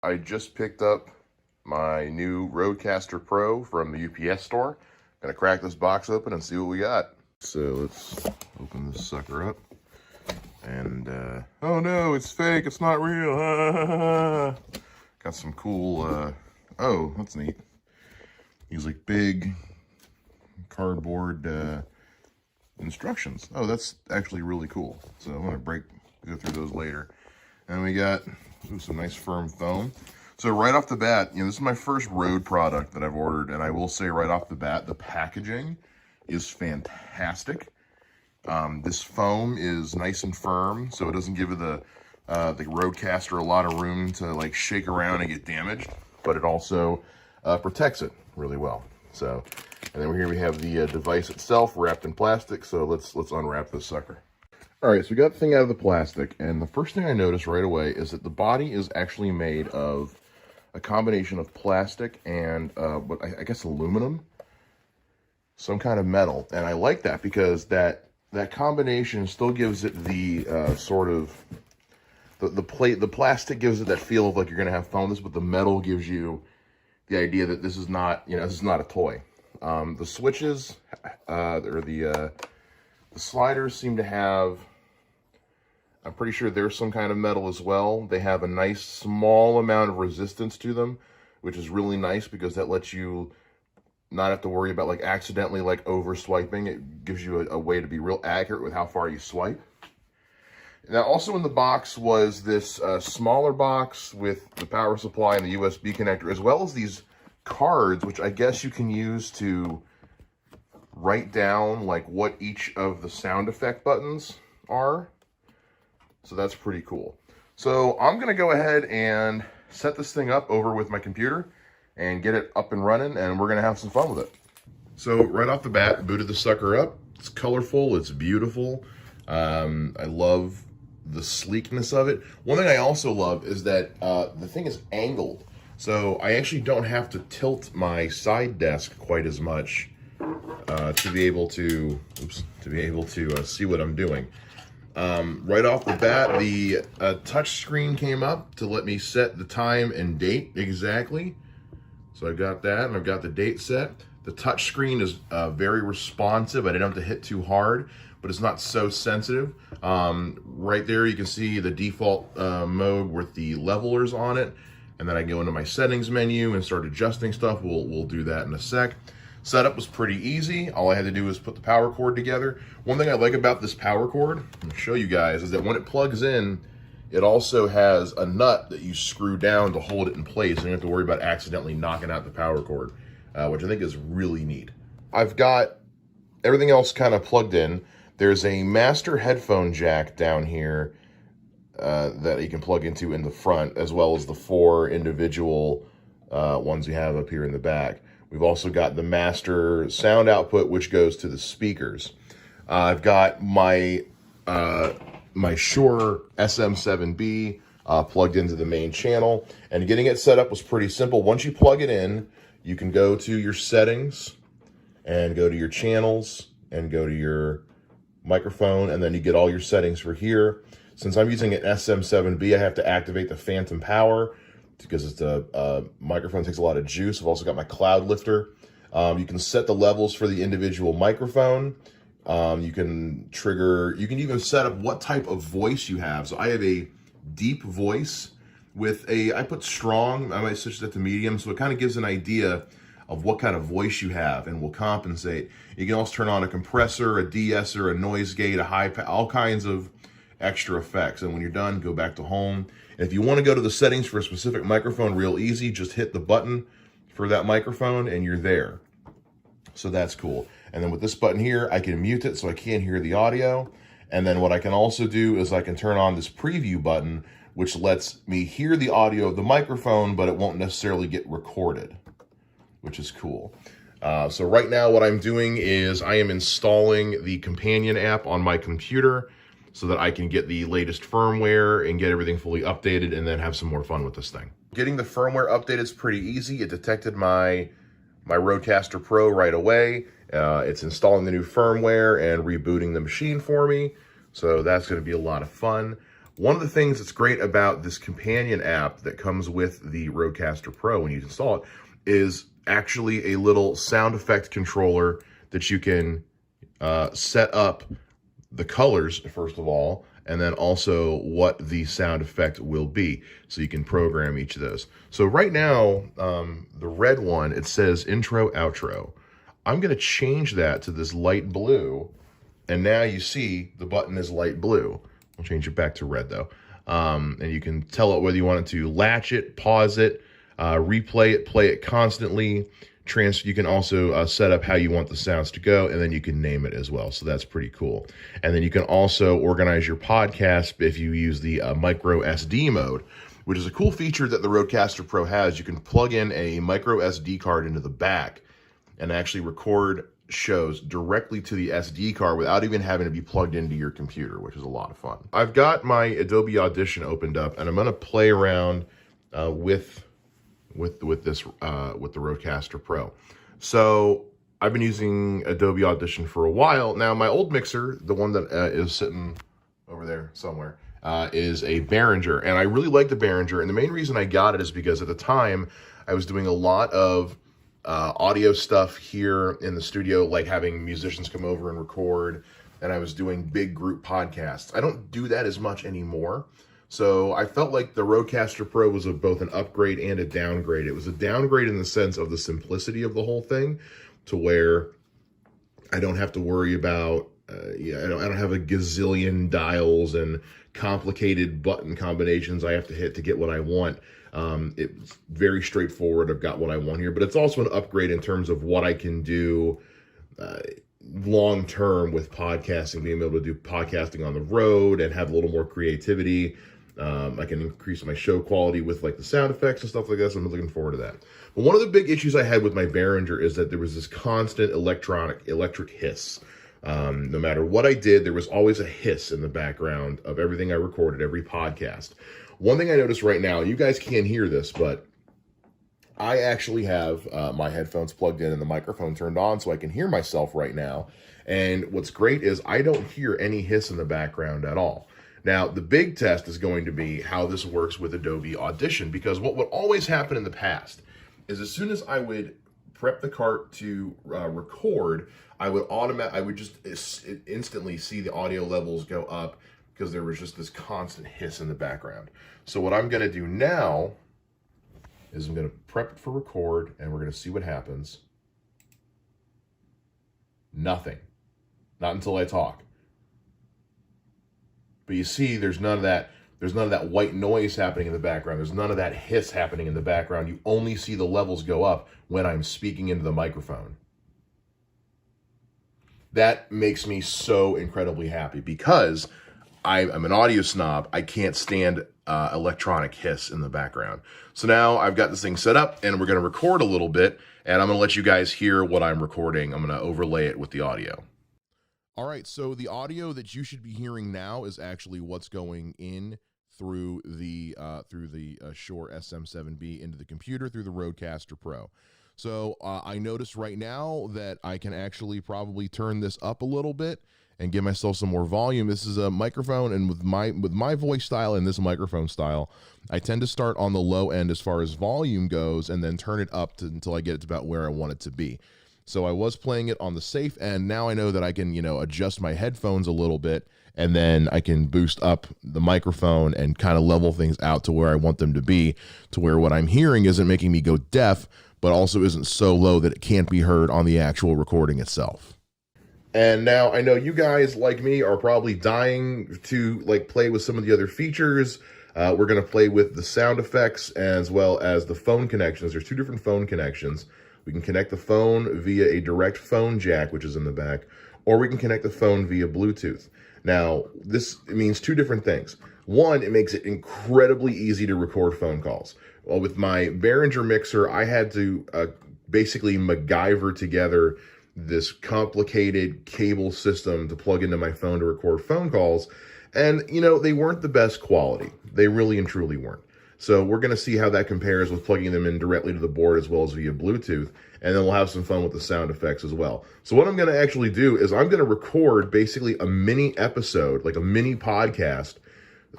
I just picked up my new Rodecaster Pro from the UPS store. Gonna crack this box open and see what we got. So let's open this sucker up. And, oh no, it's fake, it's not real. Got some cool, oh, that's neat. These like big cardboard instructions. Oh, that's actually really cool. So I'm gonna go through those later. And we got some nice firm foam. So right off the bat, this is my first Rode product that I've ordered, and I will say right off the bat, the packaging is fantastic. This foam is nice and firm, so it doesn't give the Rodecaster a lot of room to like shake around and get damaged, but it also protects it really well. So, and then here we have the device itself wrapped in plastic. So let's unwrap this sucker. All right, so we got the thing out of the plastic, and the first thing I noticed right away is that the body is actually made of a combination of plastic and what I guess aluminum, some kind of metal, and I like that because that combination still gives it the sort of the plastic gives it that feel of like you're gonna have fun with this, but the metal gives you the idea that this is not this is not a toy. The switches or the sliders seem to have, I'm pretty sure there's some kind of metal as well. They have a nice small amount of resistance to them, which is really nice because that lets you not have to worry about like accidentally like over swiping. It gives you a way to be real accurate with how far you swipe. Now also in the box was this smaller box with the power supply and the USB connector, as well as these cards, which I guess you can use to write down like what each of the sound effect buttons are. So that's pretty cool. So I'm gonna go ahead and set this thing up over with my computer and get it up and running, and we're gonna have some fun with it. So right off the bat, booted the sucker up. It's colorful, it's beautiful. I love the sleekness of it. One thing I also love is that the thing is angled. So I actually don't have to tilt my side desk quite as much to be able to see what I'm doing. Right off the bat, the touch screen came up to let me set the time and date exactly. So I've got that, and I've got the date set. The touch screen is very responsive. I didn't have to hit too hard, but it's not so sensitive. Right there, you can see the default mode with the levelers on it. And then I go into my settings menu and start adjusting stuff. We'll do that in a sec. Setup was pretty easy. All I had to do was put the power cord together. One thing I like about this power cord, I'm gonna show you guys, is that when it plugs in, it also has a nut that you screw down to hold it in place. So you don't have to worry about accidentally knocking out the power cord, which I think is really neat. I've got everything else kind of plugged in. There's a master headphone jack down here that you can plug into in the front, as well as the 4 individual ones we have up here in the back. We've also got the master sound output, which goes to the speakers. I've got my my Shure SM7B plugged into the main channel, and getting it set up was pretty simple. Once you plug it in, you can go to your settings and go to your channels and go to your microphone, and then you get all your settings for here. Since I'm using an SM7B, I have to activate the phantom power because it's a microphone takes a lot of juice. I've also got my cloud lifter. You can set the levels for the individual microphone. You can even set up what type of voice you have. So I have a deep voice with I put strong, I might switch that to medium, so it kind of gives an idea of what kind of voice you have and will compensate. You can also turn on a compressor, a de-esser, a noise gate, a high pass, all kinds of extra effects. And when you're done, go back to home. And if you want to go to the settings for a specific microphone real easy, just hit the button for that microphone and you're there. So that's cool. And then with this button here, I can mute it so I can't hear the audio. And then what I can also do is I can turn on this preview button, which lets me hear the audio of the microphone, but it won't necessarily get recorded, which is cool. So right now what I'm doing is I am installing the companion app on my computer so that I can get the latest firmware and get everything fully updated and then have some more fun with this thing. Getting the firmware updated is pretty easy. It detected my Rodecaster Pro right away. It's installing the new firmware and rebooting the machine for me. So that's gonna be a lot of fun. one of the things that's great about this companion app that comes with the Rodecaster Pro when you install it is actually a little sound effect controller that you can set up the colors, first of all, and then also what the sound effect will be. So you can program each of those. So right now, the red one, it says intro, outro. I'm going to change that to this light blue. And now you see the button is light blue. I'll change it back to red though. And you can tell it whether you want it to latch it, pause it, replay it, play it constantly. You can also set up how you want the sounds to go, and then you can name it as well. So that's pretty cool. And then you can also organize your podcast if you use the micro SD mode, which is a cool feature that the Rodecaster Pro has. You can plug in a micro SD card into the back and actually record shows directly to the SD card without even having to be plugged into your computer, which is a lot of fun. I've got my Adobe Audition opened up, and I'm going to play around with the Rodecaster Pro. So I've been using Adobe Audition for a while now. My old mixer, the one that is sitting over there somewhere, is a Behringer, and I really like the Behringer. And the main reason I got it is because at the time I was doing a lot of audio stuff here in the studio, like having musicians come over and record, and I was doing big group podcasts. I don't do that as much anymore. So I felt like the Rodecaster Pro was both an upgrade and a downgrade. It was a downgrade in the sense of the simplicity of the whole thing, to where I don't have to worry about, I don't have a gazillion dials and complicated button combinations I have to hit to get what I want. It's very straightforward. I've got what I want here, but it's also an upgrade in terms of what I can do long term with podcasting, being able to do podcasting on the road and have a little more creativity. I can increase my show quality with like the sound effects and stuff like that, so I'm looking forward to that. But one of the big issues I had with my Behringer is that there was this constant electric hiss. No matter what I did, there was always a hiss in the background of everything I recorded, every podcast. One thing I noticed right now, you guys can't hear this, but I actually have my headphones plugged in and the microphone turned on so I can hear myself right now. And what's great is I don't hear any hiss in the background at all. Now, the big test is going to be how this works with Adobe Audition, because what would always happen in the past is as soon as I would prep the cart to record, I would just instantly see the audio levels go up because there was just this constant hiss in the background. So what I'm going to do now is I'm going to prep it for record, and we're going to see what happens. Nothing. Not until I talk. But you see, there's none of that white noise happening in the background. There's none of that hiss happening in the background. You only see the levels go up when I'm speaking into the microphone. That makes me so incredibly happy because I'm an audio snob. I can't stand electronic hiss in the background. So now I've got this thing set up, and we're going to record a little bit, and I'm going to let you guys hear what I'm recording. I'm going to overlay it with the audio. All right, so the audio that you should be hearing now is actually what's going in through the Shure SM7B into the computer through the Rodecaster Pro. So I notice right now that I can actually probably turn this up a little bit and give myself some more volume. This is a microphone, and with my voice style and this microphone style, I tend to start on the low end as far as volume goes and then turn it up until I get it to about where I want it to be. So I was playing it on the safe end. Now I know that I can, adjust my headphones a little bit, and then I can boost up the microphone and kind of level things out to where I want them to be, to where what I'm hearing isn't making me go deaf, but also isn't so low that it can't be heard on the actual recording itself. And now I know you guys, like me, are probably dying to play with some of the other features. We're going to play with the sound effects as well as the phone connections. There's two different phone connections. We can connect the phone via a direct phone jack, which is in the back, or we can connect the phone via Bluetooth. Now, this means two different things. One, it makes it incredibly easy to record phone calls. Well, with my Behringer mixer, I had to basically MacGyver together this complicated cable system to plug into my phone to record phone calls. And, they weren't the best quality. They really and truly weren't. So we're going to see how that compares with plugging them in directly to the board as well as via Bluetooth, and then we'll have some fun with the sound effects as well. So what I'm going to actually do is I'm going to record basically a mini episode, like a mini podcast,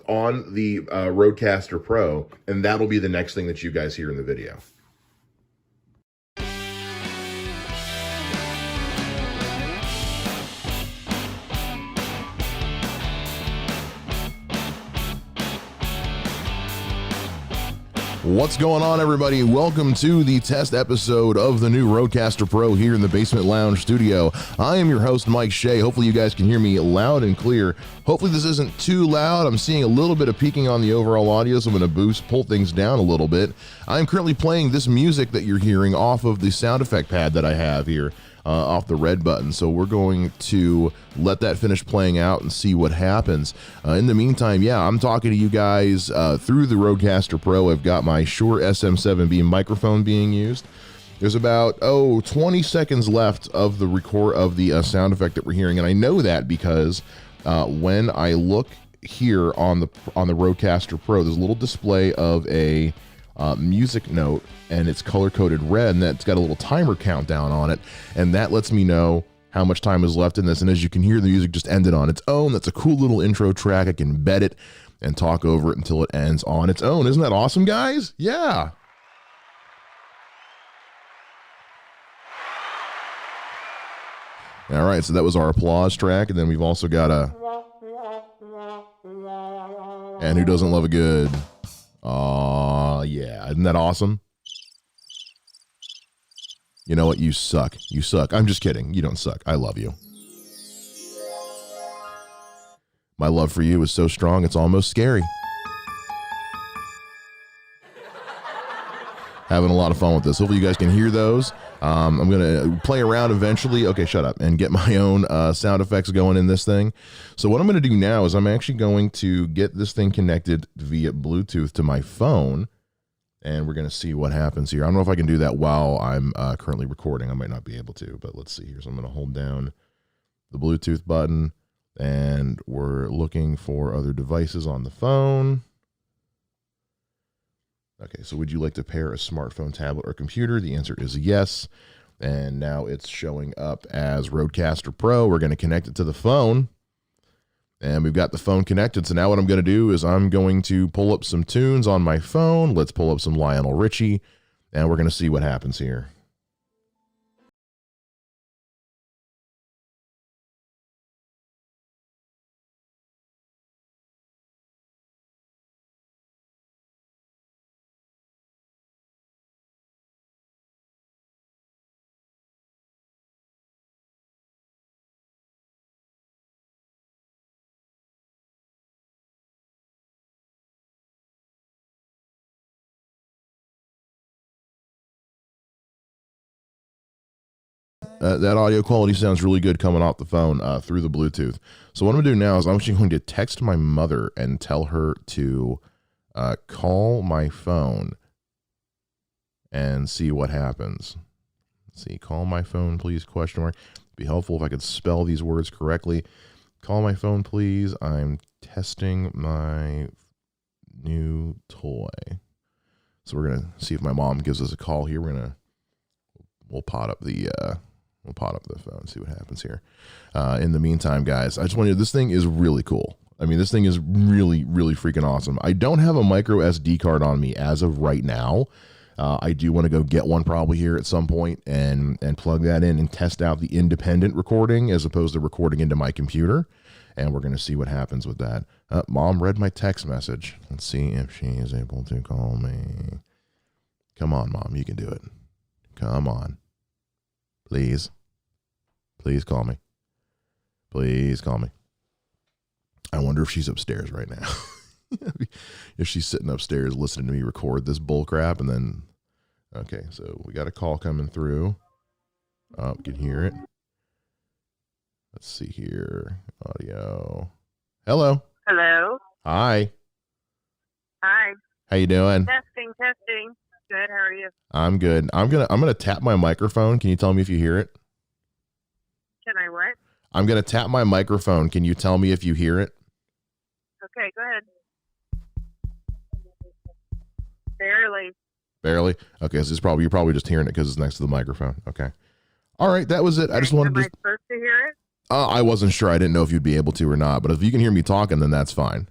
on the Rodecaster Pro, and that'll be the next thing that you guys hear in the video. What's going on, everybody? Welcome to the test episode of the new Rodecaster Pro here in the Basement Lounge studio. I am your host, Mike Shea. Hopefully you guys can hear me loud and clear. Hopefully this isn't too loud. I'm seeing a little bit of peaking on the overall audio, so I'm going to pull things down a little bit. I'm currently playing this music that you're hearing off of the sound effect pad that I have here. Off the red button. So we're going to let that finish playing out and see what happens. In the meantime, yeah, I'm talking to you guys through the Rodecaster Pro. I've got my Shure SM7B microphone being used. There's about 20 seconds left of the sound effect that we're hearing, and I know that because when I look here on the Rodecaster Pro, there's a little display of a music note, and it's color-coded red, and that's got a little timer countdown on it, and that lets me know how much time is left in this. And as you can hear, the music just ended on its own. That's a cool little intro track. I can bed it and talk over it until it ends on its own. Isn't that awesome, guys? Yeah. All right, so that was our applause track, and then we've also got a... And who doesn't love a good... yeah, isn't that awesome? You know what? You suck. You suck. I'm just kidding. You don't suck. I love you. My love for you is so strong, it's almost scary. Having a lot of fun with this. Hopefully you guys can hear those. I'm going to play around eventually. Okay, shut up. And get my own sound effects going in this thing. So what I'm going to do now is I'm actually going to get this thing connected via Bluetooth to my phone. And we're going to see what happens here. I don't know if I can do that while I'm currently recording. I might not be able to, but let's see here. So I'm going to hold down the Bluetooth button, and we're looking for other devices on the phone. Okay, so would you like to pair a smartphone, tablet, or computer? The answer is yes. And now it's showing up as Rodecaster Pro. We're going to connect it to the phone. And we've got the phone connected. So now what I'm going to do is I'm going to pull up some tunes on my phone. Let's pull up some Lionel Richie, and we're going to see what happens here. That audio quality sounds really good coming off the phone through the Bluetooth. So what I'm going to do now is I'm actually going to text my mother and tell her to call my phone and see what happens. Let's see, call my phone, please, question mark. It'd be helpful if I could spell these words correctly. Call my phone, please. I'm testing my new toy. So we're going to see if my mom gives us a call here. We'll pot up the phone and see what happens here. In the meantime, guys, I just want you to, this thing is really cool. I mean, this thing is really, really freaking awesome. I don't have a micro SD card on me as of right now. I do want to go get one probably here at some point and plug that in and test out the independent recording as opposed to recording into my computer. And we're going to see what happens with that. Mom read my text message. Let's see if she is able to call me. Come on, Mom, you can do it. Come on. Please. Please call me. Please call me. I wonder if she's upstairs right now. If she's sitting upstairs listening to me record this bull crap, and then, okay, so we got a call coming through. Oh, you can hear it. Let's see here. Audio. Hello. Hello. Hi. Hi. How you doing? Testing. Good. How are you? I'm good. I'm gonna tap my microphone. Can you tell me if you hear it? Can I what? I'm gonna tap my microphone. Can you tell me if you hear it? Okay, go ahead. Barely. Barely? Okay, so you're probably just hearing it because it's next to the microphone. Okay. All right, that was it. I just wanted to... Am I supposed to hear it? I wasn't sure. I didn't know if you'd be able to or not, but if you can hear me talking, then that's fine.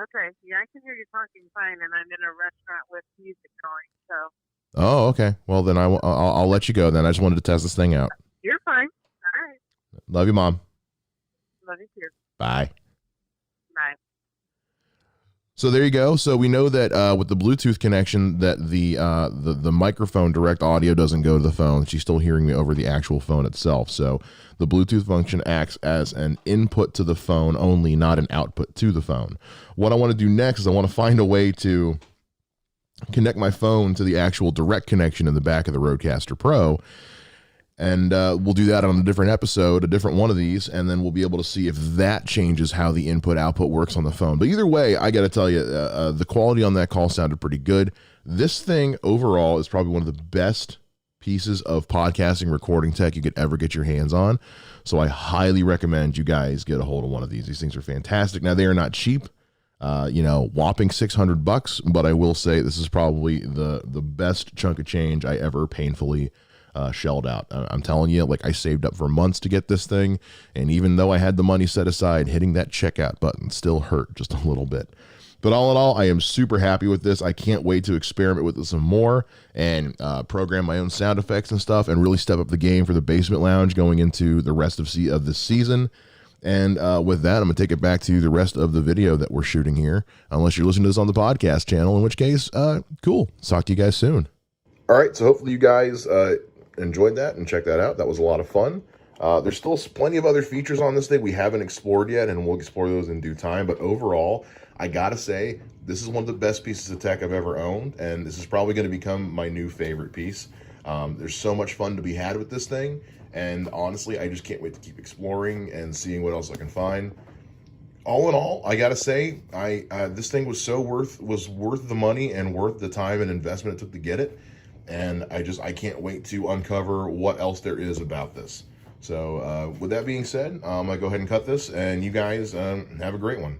Okay. Yeah, I can hear you talking fine, and I'm in a restaurant with music going, so Oh, okay. Well, then I'll let you go then. I just wanted to test this thing out. you're fine. All right. Love you, Mom. Love you too. Bye. Bye. So there you go. So we know that with the Bluetooth connection that the microphone direct audio doesn't go to the phone. She's still hearing me over the actual phone itself. So the Bluetooth function acts as an input to the phone only, not an output to the phone. What I want to do next is I want to find a way to connect my phone to the actual direct connection in the back of the Rodecaster Pro. And we'll do that on a different episode, a different one of these, and then we'll be able to see if that changes how the input-output works on the phone. But either way, I got to tell you, the quality on that call sounded pretty good. This thing overall is probably one of the best pieces of podcasting recording tech you could ever get your hands on. So I highly recommend you guys get a hold of one of these. These things are fantastic. Now, they are not cheap. Whopping $600, but I will say this is probably the best chunk of change I ever painfully shelled out. I'm telling you, like, I saved up for months to get this thing, and even though I had the money set aside, hitting that checkout button still hurt just a little bit. But all in all, I am super happy with this. I can't wait to experiment with this some more and program my own sound effects and stuff and really step up the game for the Basement Lounge going into the rest of this season. And with that, I'm going to take it back to the rest of the video that we're shooting here, unless you're listening to this on the podcast channel, in which case, cool. Talk to you guys soon. All right, so hopefully you guys enjoyed that and checked that out. That was a lot of fun. There's still plenty of other features on this thing we haven't explored yet, and we'll explore those in due time. But overall, I got to say, this is one of the best pieces of tech I've ever owned, and this is probably going to become my new favorite piece. There's so much fun to be had with this thing. And honestly, I just can't wait to keep exploring and seeing what else I can find. All in all, I gotta say, this thing was worth the money and worth the time and investment it took to get it. And I can't wait to uncover what else there is about this. So with that being said, I'm gonna go ahead and cut this, and you guys have a great one.